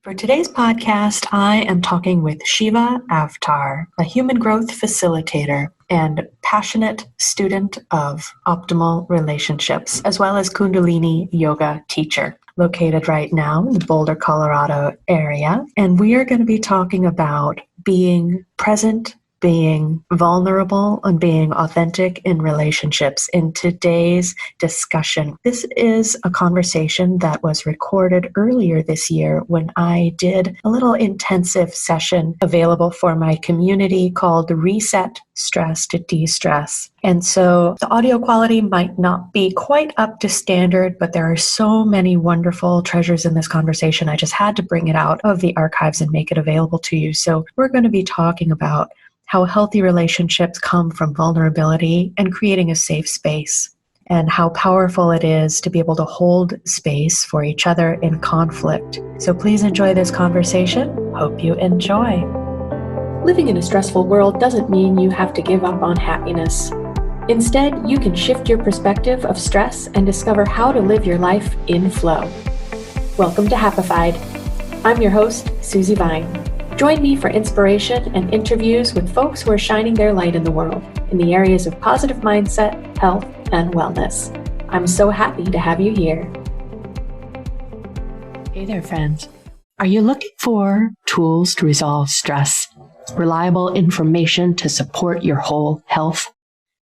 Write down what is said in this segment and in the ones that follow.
For today's podcast, I am talking with Shiva Avtar, a human growth facilitator and passionate student of optimal relationships, as well as Kundalini Yoga teacher, located right now in the Boulder, Colorado area. And we are going to be talking about being present, being vulnerable, and being authentic in relationships in today's discussion. This is a conversation that was recorded earlier this year when I did a little intensive session available for my community called Reset Stress to De-Stress. And so the audio quality might not be quite up to standard, but there are so many wonderful treasures in this conversation. I just had to bring it out of the archives and make it available to you. So we're going to be talking about how healthy relationships come from vulnerability and creating a safe space, and how powerful it is to be able to hold space for each other in conflict. So please enjoy this conversation. Hope you enjoy. Living in a stressful world doesn't mean you have to give up on happiness. Instead, you can shift your perspective of stress and discover how to live your life in flow. Welcome to Happified. I'm your host, Susi Vine. Join me for inspiration and interviews with folks who are shining their light in the world in the areas of positive mindset, health, and wellness. I'm so happy to have you here. Hey there, friends. Are you looking for tools to resolve stress, reliable information to support your whole health,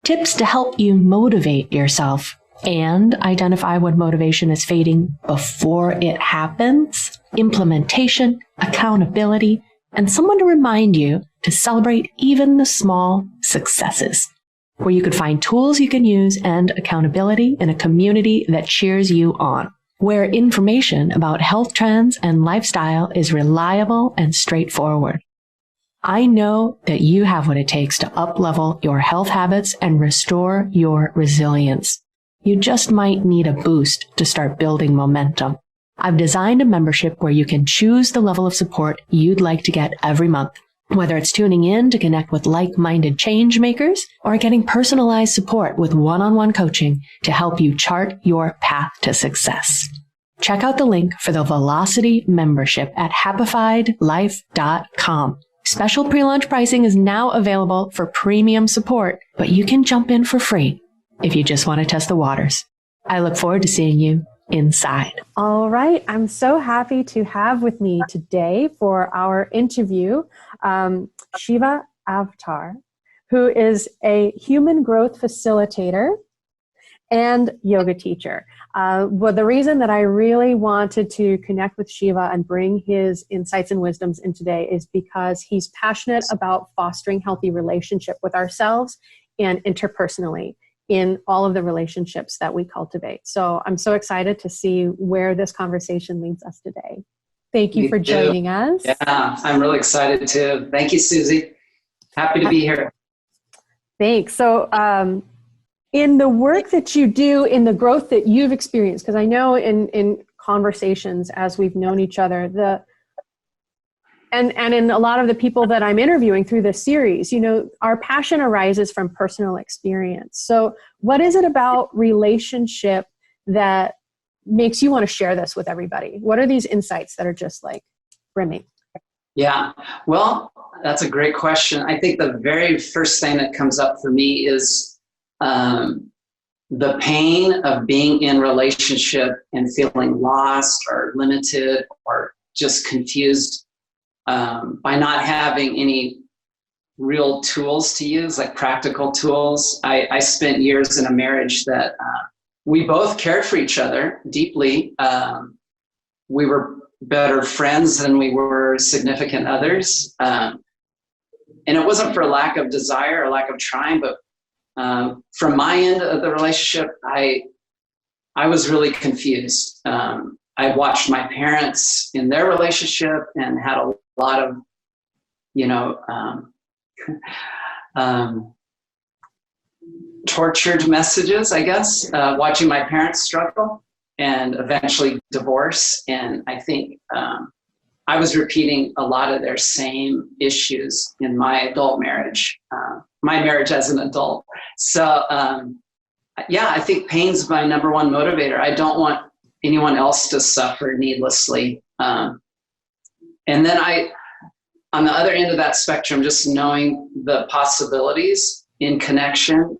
tips to help you motivate yourself and identify when motivation is fading before it happens, implementation, accountability, and someone to remind you to celebrate even the small successes, where you could find tools you can use and accountability in a community that cheers you on, where information about health trends and lifestyle is reliable and straightforward. I know that you have what it takes to up-level your health habits and restore your resilience. You just might need a boost to start building momentum. I've designed a membership where you can choose the level of support you'd like to get every month, whether it's tuning in to connect with like-minded change makers or getting personalized support with one-on-one coaching to help you chart your path to success. Check out the link for the Velocity membership at happifiedlife.com. Special pre-launch pricing is now available for premium support, but you can jump in for free if you just want to test the waters. I look forward to seeing you inside. All right. I'm so happy to have with me today for our interview, Shiva Avtar, who is a human growth facilitator and yoga teacher. Well, the reason that I really wanted to connect with Shiva and bring his insights and wisdoms in today is because he's passionate about fostering healthy relationship with ourselves and interpersonally in all of the relationships that we cultivate. So I'm so excited to see where this conversation leads us today. Thank you for joining us. Yeah, I'm really excited too. Thank you, Susie. Happy to be here. Thanks. So in the work that you do, in the growth that you've experienced, because I know in conversations as we've known each other, and in a lot of the people that I'm interviewing through this series, you know, our passion arises from personal experience. So what is it about relationship that makes you want to share this with everybody? What are these insights that are just like brimming? Yeah, well, that's a great question. I think the very first thing that comes up for me is the pain of being in relationship and feeling lost or limited or just confused by not having any real tools to use, like practical tools. I spent years in a marriage that we both cared for each other deeply. We were better friends than we were significant others. And it wasn't for lack of desire or lack of trying, but from my end of the relationship, I was really confused. I watched my parents in their relationship and had a lot of, tortured messages, I guess, watching my parents struggle and eventually divorce. And I think I was repeating a lot of their same issues in my adult marriage, my marriage as an adult. So yeah, I think pain's my number one motivator. I don't want anyone else to suffer needlessly. And then on the other end of that spectrum, just knowing the possibilities in connection,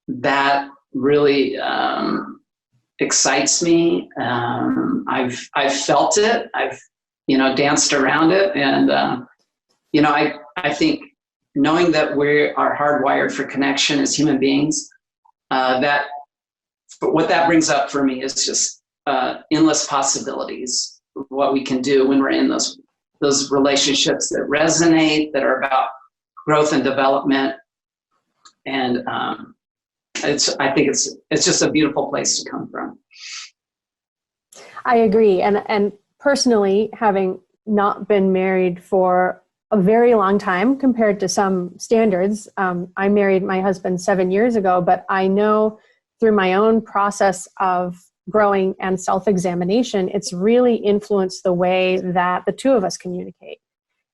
that really excites me. I've felt it. I've danced around it, and I think knowing that we are hardwired for connection as human beings, but what that brings up for me is just endless possibilities of what we can do when we're in those relationships that resonate, that are about growth and development. And I think it's just a beautiful place to come from. I agree. And personally, having not been married for a very long time compared to some standards, I married my husband 7 years ago, but I know through my own process of growing and self-examination, it's really influenced the way that the two of us communicate.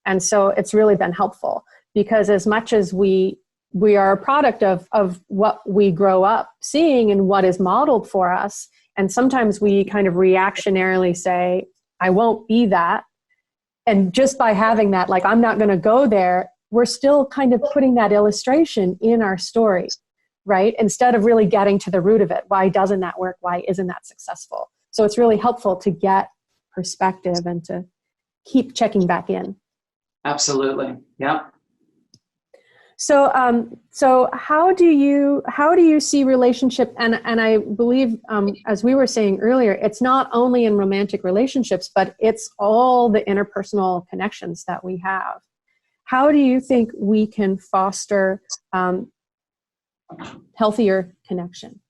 And so it's really been helpful, because as much as we are a product of what we grow up seeing and what is modeled for us, and sometimes we kind of reactionarily say, I won't be that. And just by having that, like, I'm not going to go there, we're still kind of putting that illustration in our story, right? Instead of really getting to the root of it. Why doesn't that work? Why isn't that successful? So it's really helpful to get perspective and to keep checking back in. Absolutely. Yeah. So how do you see relationship? And I believe, as we were saying earlier, it's not only in romantic relationships, but it's all the interpersonal connections that we have. How do you think we can foster healthier connection?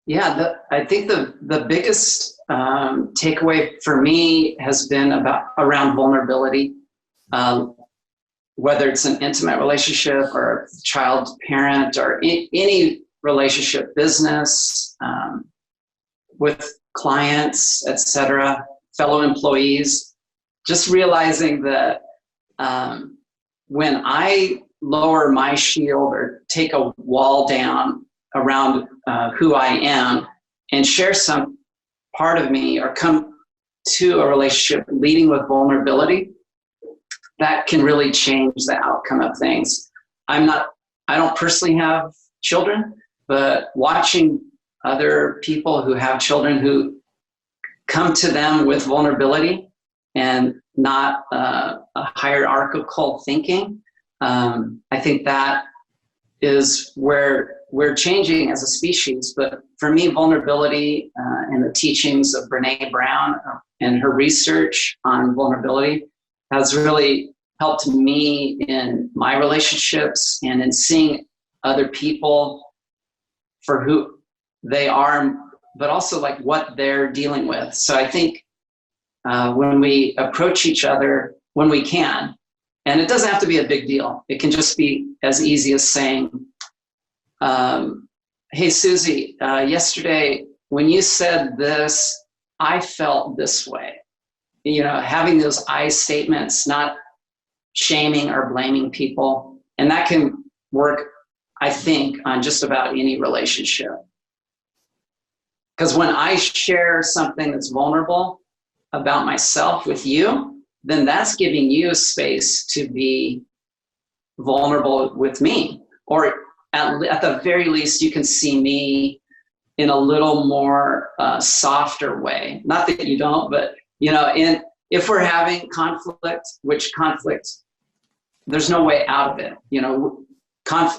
Yeah, I think the biggest takeaway for me has been around vulnerability. Whether it's an intimate relationship or child-parent or any relationship, business, with clients, etc., fellow employees, just realizing that when I lower my shield or take a wall down around who I am and share some part of me or come to a relationship leading with vulnerability, that can really change the outcome of things. I don't personally have children, but watching other people who have children who come to them with vulnerability and not a hierarchical thinking, I think that is where we're changing as a species. But for me, vulnerability and the teachings of Brene Brown and her research on vulnerability has really helped me in my relationships and in seeing other people for who they are, but also like what they're dealing with. So I think when we approach each other, when we can, and it doesn't have to be a big deal. It can just be as easy as saying, hey, Susie, yesterday when you said this, I felt this way. Having those I statements, not shaming or blaming people. And that can work, I think, on just about any relationship. Because when I share something that's vulnerable about myself with you, then that's giving you space to be vulnerable with me. Or at the very least, you can see me in a little more softer way. Not that you don't, but if we're having conflict, which conflict, there's no way out of it.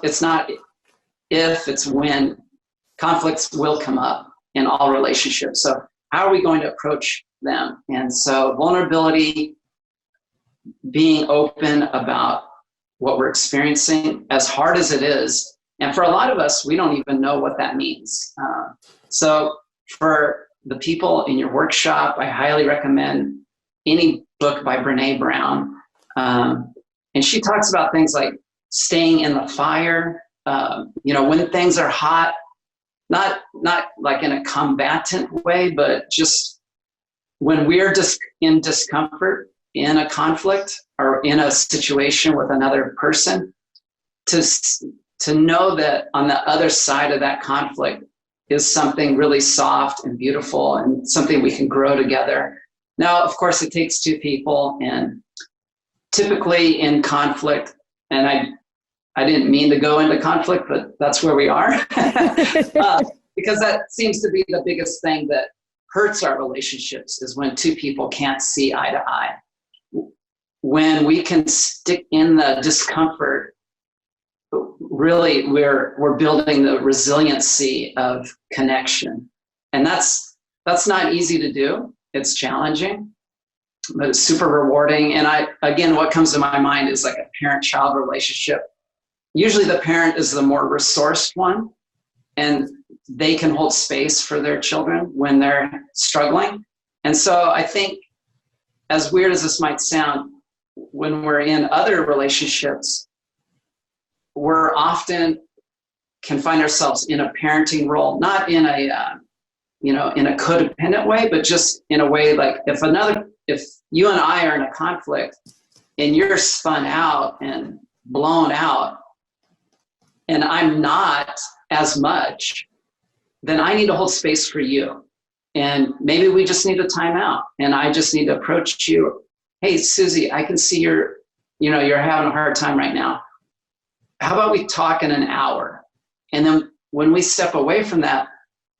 It's not if, it's when. Conflicts will come up in all relationships. So how are we going to approach them? And so vulnerability, being open about what we're experiencing, as hard as it is. And for a lot of us, we don't even know what that means. So for the people in your workshop, I highly recommend any book by Brene Brown. And she talks about things like staying in the fire, when things are hot, not like in a combatant way, but just when we're just in discomfort in a conflict or in a situation with another person, to know that on the other side of that conflict is something really soft and beautiful and something we can grow together. Now, of course, it takes two people, and typically in conflict, and I didn't mean to go into conflict, but that's where we are. Because that seems to be the biggest thing that hurts our relationships, is when two people can't see eye to eye. When we can stick in the discomfort, really we're building the resiliency of connection. And that's not easy to do. It's challenging, but it's super rewarding. And again, what comes to my mind is like a parent-child relationship. Usually the parent is the more resourced one, and they can hold space for their children when they're struggling. And so I think, as weird as this might sound, when we're in other relationships, we're often can find ourselves in a parenting role, not in a in a codependent way, but just in a way like if you and I are in a conflict and you're spun out and blown out, and I'm not as much, then I need to hold space for you. And maybe we just need a timeout, and I just need to approach you. Hey, Susie, I can see you're having a hard time right now. How about we talk in an hour? And then when we step away from that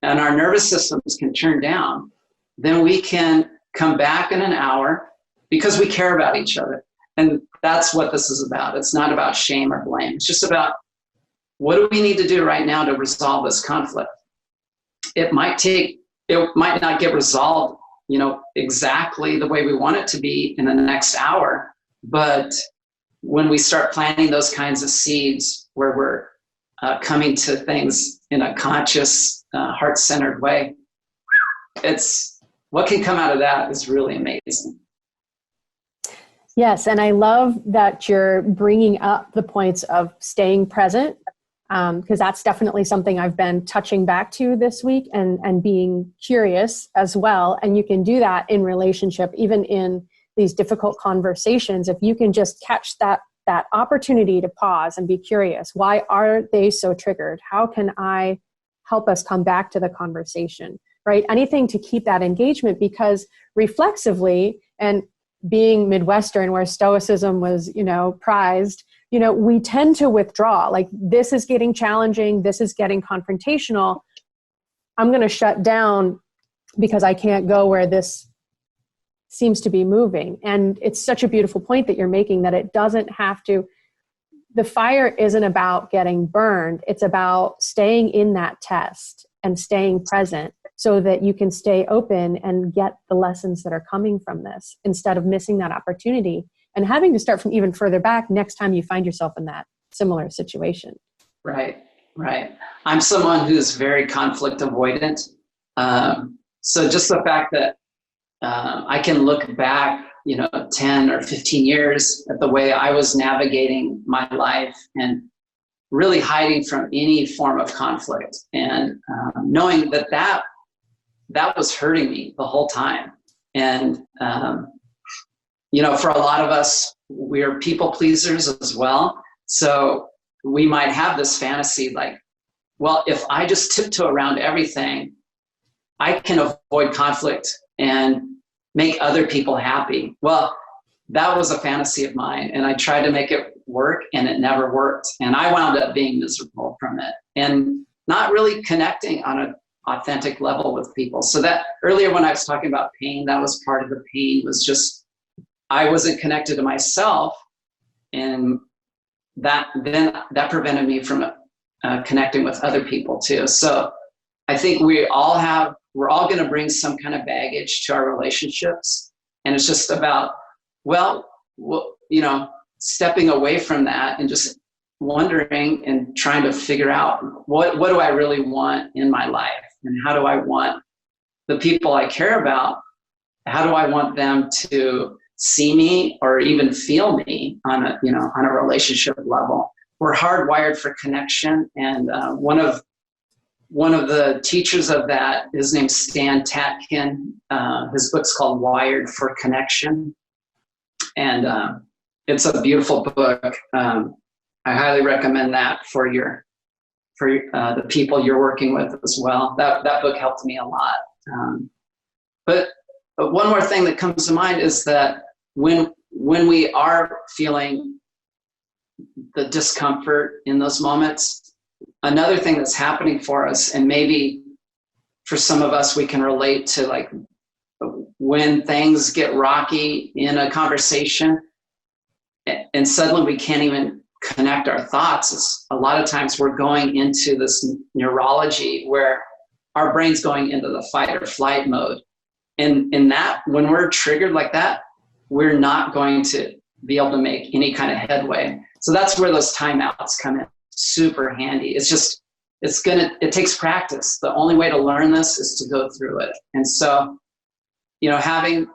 and our nervous systems can turn down, then we can come back in an hour because we care about each other. And that's what this is about. It's not about shame or blame. It's just about, what do we need to do right now to resolve this conflict? It might not get resolved, exactly the way we want it to be in the next hour. But when we start planting those kinds of seeds where we're coming to things in a conscious, heart-centered way, it's what can come out of that is really amazing. Yes, and I love that you're bringing up the points of staying present, because that's definitely something I've been touching back to this week, and being curious as well. And you can do that in relationship, even in these difficult conversations. If you can just catch that opportunity to pause and be curious, why are they so triggered? How can I help us come back to the conversation, right? Anything to keep that engagement, because reflexively, and being Midwestern where Stoicism was, prized, we tend to withdraw. Like, this is getting challenging. This is getting confrontational. I'm going to shut down because I can't go where this seems to be moving. And it's such a beautiful point that you're making, that it doesn't have to, the fire isn't about getting burned. It's about staying in that test and staying present so that you can stay open and get the lessons that are coming from this, instead of missing that opportunity and having to start from even further back next time you find yourself in that similar situation. Right. I'm someone who's very conflict avoidant. So just the fact that I can look back, 10 or 15 years at the way I was navigating my life and really hiding from any form of conflict, and knowing that was hurting me the whole time. And, for a lot of us, we're people pleasers as well. So we might have this fantasy like, well, if I just tiptoe around everything, I can avoid conflict and make other people happy. Well, that was a fantasy of mine, and I tried to make it work, and it never worked. And I wound up being miserable from it and not really connecting on an authentic level with people. So that earlier when I was talking about pain, that was part of the pain, was just I wasn't connected to myself, and that prevented me from connecting with other people too. So I think we're all going to bring some kind of baggage to our relationships. And it's just about, stepping away from that and just wondering and trying to figure out what do I really want in my life, and how do I want the people I care about, how do I want them to see me or even feel me on a relationship level. We're hardwired for connection. And one of the teachers of that, his name's Stan Tatkin. His book's called Wired for Connection. And it's a beautiful book. I highly recommend that for the people you're working with as well. That book helped me a lot. But But one more thing that comes to mind is that when we are feeling the discomfort in those moments, another thing that's happening for us, and maybe for some of us, we can relate to like when things get rocky in a conversation and suddenly we can't even connect our thoughts. It's, a lot of times we're going into this neurology where our brain's going into the fight or flight mode. And in that, when we're triggered like that, we're not going to be able to make any kind of headway. So that's where those timeouts come in super handy. It takes practice. The only way to learn this is to go through it. And so, having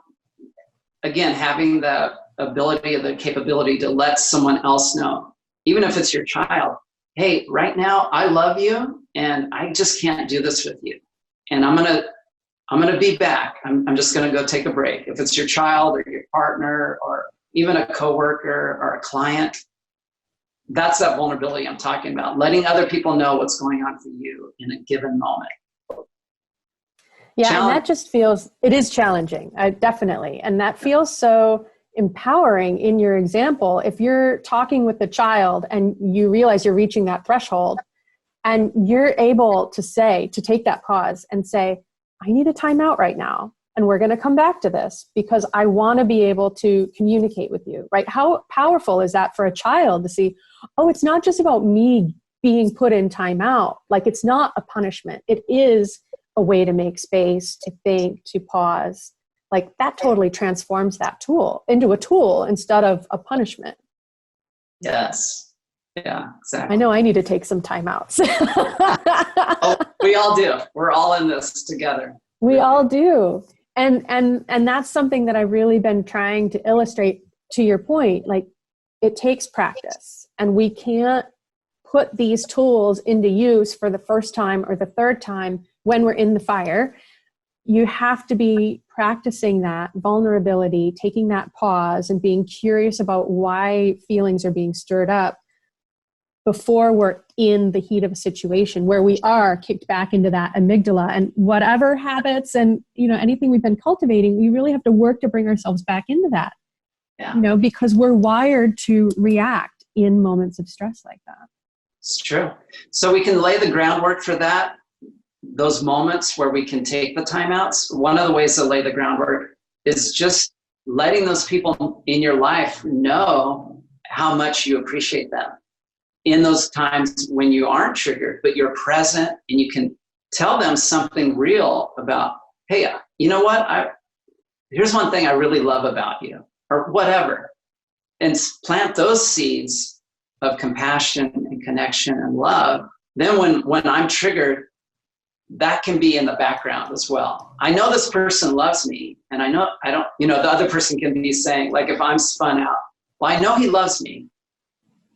the ability or the capability to let someone else know, even if it's your child, hey, right now I love you and I just can't do this with you. And I'm going to be back. I'm just going to go take a break. If it's your child or your partner or even a coworker or a client, that's that vulnerability I'm talking about. Letting other people know what's going on for you in a given moment. Yeah, and that just feels, it is challenging, definitely. And that feels so empowering in your example. If you're talking with a child and you realize you're reaching that threshold and you're able to take that pause and say, I need a timeout right now. And we're going to come back to this because I want to be able to communicate with you, right? How powerful is that for a child to see, oh, it's not just about me being put in timeout. Like, it's not a punishment. It is a way to make space, to think, to pause. Like, that totally transforms that tool into a tool instead of a punishment. Yes. Yeah, exactly. I know I need to take some timeouts. Oh, we all do. We're all in this together. We all do. And that's something that I've really been trying to illustrate, to your point. Like, it takes practice, and we can't put these tools into use for the first time or the third time when we're in the fire. You have to be practicing that vulnerability, taking that pause and being curious about why feelings are being stirred up before we're in the heat of a situation where we are kicked back into that amygdala, and whatever habits and, anything we've been cultivating, we really have to work to bring ourselves back into that, because we're wired to react in moments of stress like that. It's true. So we can lay the groundwork for that, those moments where we can take the timeouts. One of the ways to lay the groundwork is just letting those people in your life know how much you appreciate them in those times when you aren't triggered, but you're present, and you can tell them something real about, hey, you know what? Here's one thing I really love about you, or whatever. And plant those seeds of compassion and connection and love. Then when I'm triggered, that can be in the background as well. I know this person loves me, and I know I don't, the other person can be saying, like, if I'm spun out, well, I know he loves me.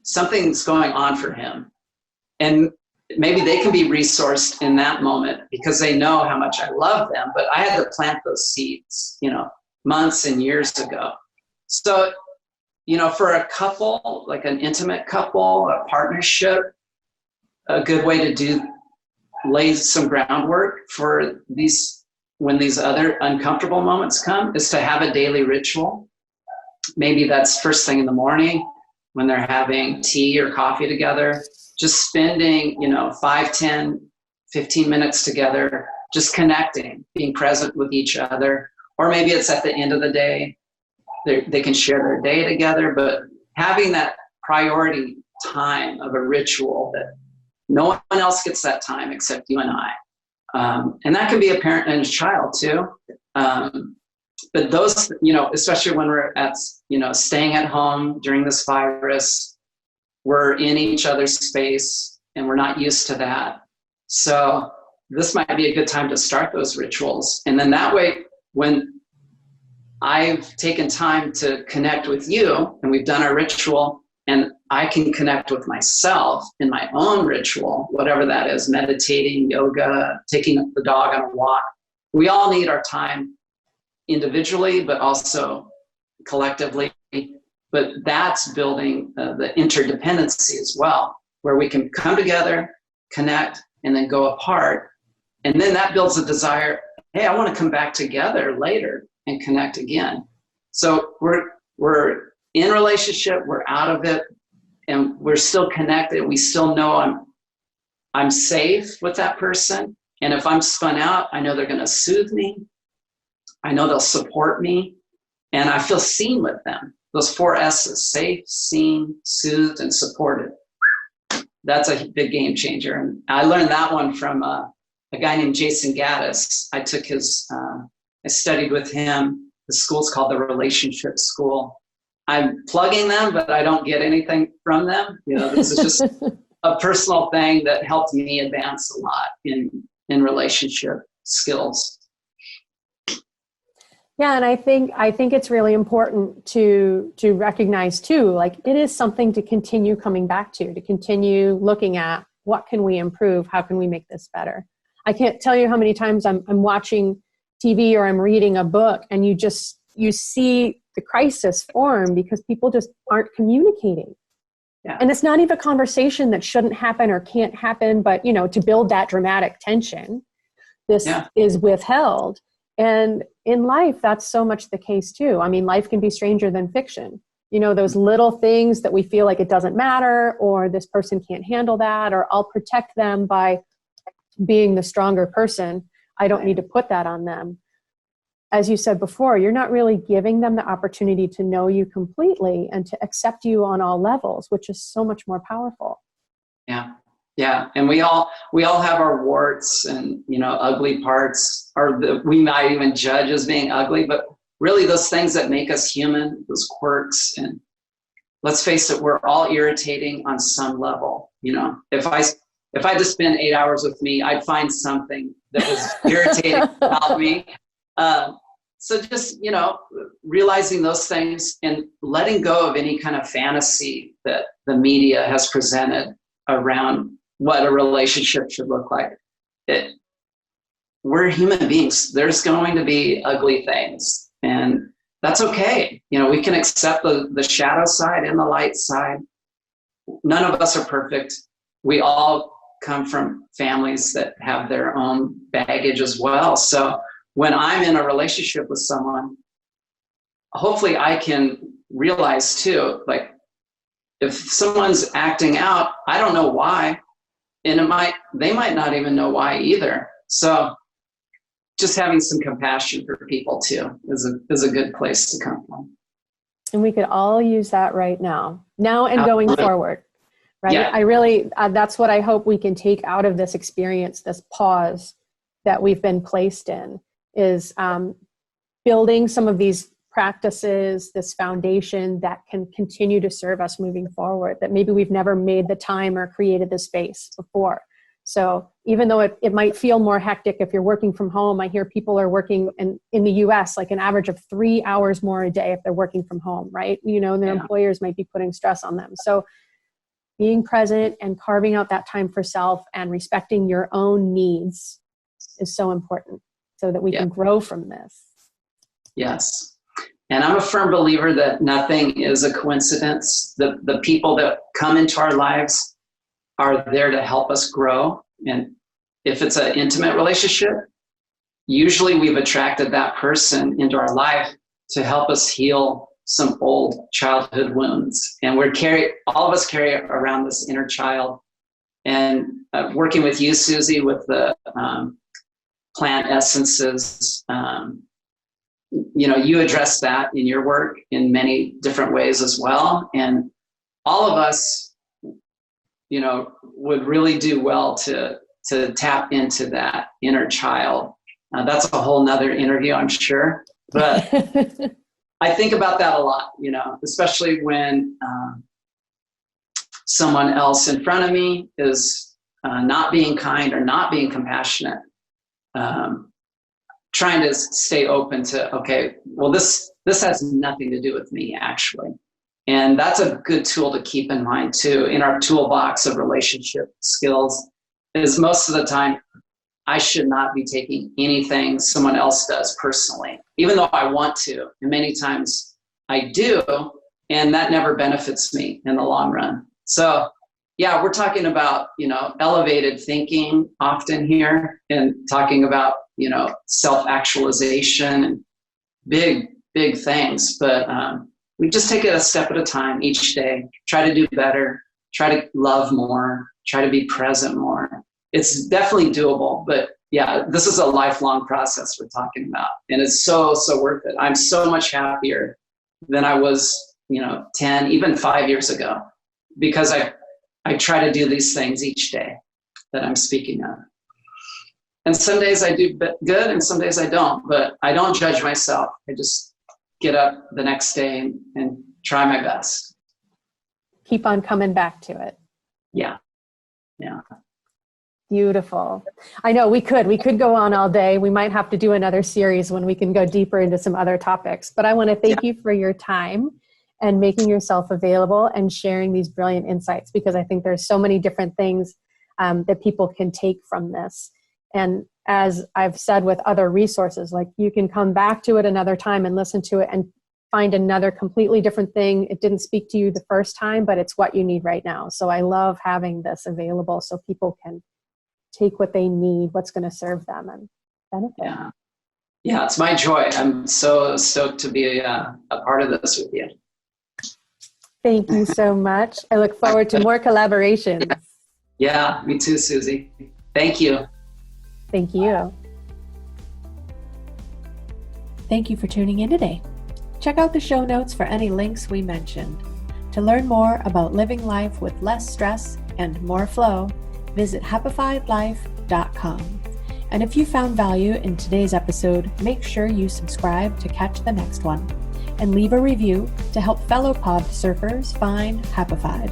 Something's going on for him. And maybe they can be resourced in that moment because they know how much I love them, but I had to plant those seeds, months and years ago. So, for a couple, like an intimate couple, a partnership, a good way to lay some groundwork for when these other uncomfortable moments come is to have a daily ritual. Maybe that's first thing in the morning when they're having tea or coffee together, just spending, 5, 10, 15 minutes together, just connecting, being present with each other. Or maybe it's at the end of the day, they can share their day together, but having that priority time of a ritual that no one else gets that time except you and I. And that can be a parent and a child too. But those, especially when we're staying at home during this virus, we're in each other's space and we're not used to that. So this might be a good time to start those rituals. And then that way, when I've taken time to connect with you and we've done our ritual, and I can connect with myself in my own ritual, whatever that is, meditating, yoga, taking the dog on a walk. We all need our time individually, but also collectively. But that's building the interdependency as well, where we can come together, connect, and then go apart. And then that builds a desire, hey, I want to come back together later and connect again. So we're in relationship, we're out of it, and we're still connected. We still know I'm safe with that person. And if I'm spun out, I know they're going to soothe me. I know they'll support me, and I feel seen with them. Those 4 S's: safe, seen, soothed, and supported. That's a big game changer. And I learned that one from a guy named Jason Gaddis. I took I studied with him. The school's called the Relationship School. I'm plugging them, but I don't get anything from them. This is just a personal thing that helped me advance a lot in relationship skills. Yeah, and I think it's really important to recognize too, like it is something to continue coming back to continue looking at what can we improve, how can we make this better. I can't tell you how many times I'm watching TV or I'm reading a book, and you see the crisis form because people just aren't communicating. Yeah. And it's not even a conversation that shouldn't happen or can't happen, but to build that dramatic tension, this is withheld. And in life, that's so much the case too. I mean, life can be stranger than fiction. Those little things that we feel like it doesn't matter, or this person can't handle that, or I'll protect them by being the stronger person. I don't need to put that on them. As you said before, you're not really giving them the opportunity to know you completely and to accept you on all levels, which is so much more powerful. Yeah. Yeah. And we all have our warts and, ugly parts, or we might even judge as being ugly, but really those things that make us human, those quirks. And let's face it, we're all irritating on some level. If I just spend 8 hours with me, I'd find something that was irritating about me. So just, realizing those things and letting go of any kind of fantasy that the media has presented around what a relationship should look like. We're human beings. There's going to be ugly things, and that's okay. We can accept the shadow side and the light side. None of us are perfect. We all come from families that have their own baggage as well. So when I'm in a relationship with someone, hopefully I can realize too, like if someone's acting out, I don't know why, and they might not even know why either. So just having some compassion for people too is a good place to come from. And we could all use that right now and going forward, right? Yeah. I really, that's what I hope we can take out of this experience, this pause that we've been placed in, is building some of these practices, this foundation that can continue to serve us moving forward, that maybe we've never made the time or created the space before. So even though it might feel more hectic if you're working from home, I hear people are working in the US like an average of 3 hours more a day if they're working from home, right? And their employers might be putting stress on them. So being present and carving out that time for self and respecting your own needs is so important so that we can grow from this. Yes. And I'm a firm believer that nothing is a coincidence. The people that come into our lives are there to help us grow. And if it's an intimate relationship, usually we've attracted that person into our life to help us heal some old childhood wounds. And all of us carry around this inner child. And working with you, Susie, with the plant essences, you address that in your work in many different ways as well. And all of us, would really do well to tap into that inner child. That's a whole nother interview, I'm sure. But I think about that a lot, especially when someone else in front of me is not being kind or not being compassionate. Trying to stay open to, okay, well, this has nothing to do with me, actually. And that's a good tool to keep in mind, too, in our toolbox of relationship skills, is most of the time, I should not be taking anything someone else does personally, even though I want to. And many times I do, and that never benefits me in the long run. So, yeah, we're talking about, elevated thinking often here, and talking about, self-actualization and big, big things, but we just take it a step at a time each day, try to do better, try to love more, try to be present more. It's definitely doable, but yeah, this is a lifelong process we're talking about. And it's so, so worth it. I'm so much happier than I was, 10, even 5 years ago, because I try to do these things each day that I'm speaking of. And some days I do good and some days I don't, but I don't judge myself. I just get up the next day and try my best. Keep on coming back to it. Yeah. Beautiful. I know we could go on all day. We might have to do another series when we can go deeper into some other topics, but I want to thank you for your time and making yourself available and sharing these brilliant insights, because I think there's so many different things that people can take from this. And as I've said with other resources, like you can come back to it another time and listen to it and find another completely different thing. It didn't speak to you the first time, but it's what you need right now. So I love having this available so people can take what they need, what's going to serve them and benefit. Yeah, it's my joy. I'm so stoked to be a part of this with you. Thank you so much. I look forward to more collaborations. Yeah, me too, Susie. Thank you. Thank you. Thank you for tuning in today. Check out the show notes for any links we mentioned. To learn more about living life with less stress and more flow, visit happifiedlife.com. And if you found value in today's episode, make sure you subscribe to catch the next one and leave a review to help fellow pod surfers find Happified.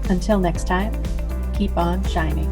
Until next time, keep on shining.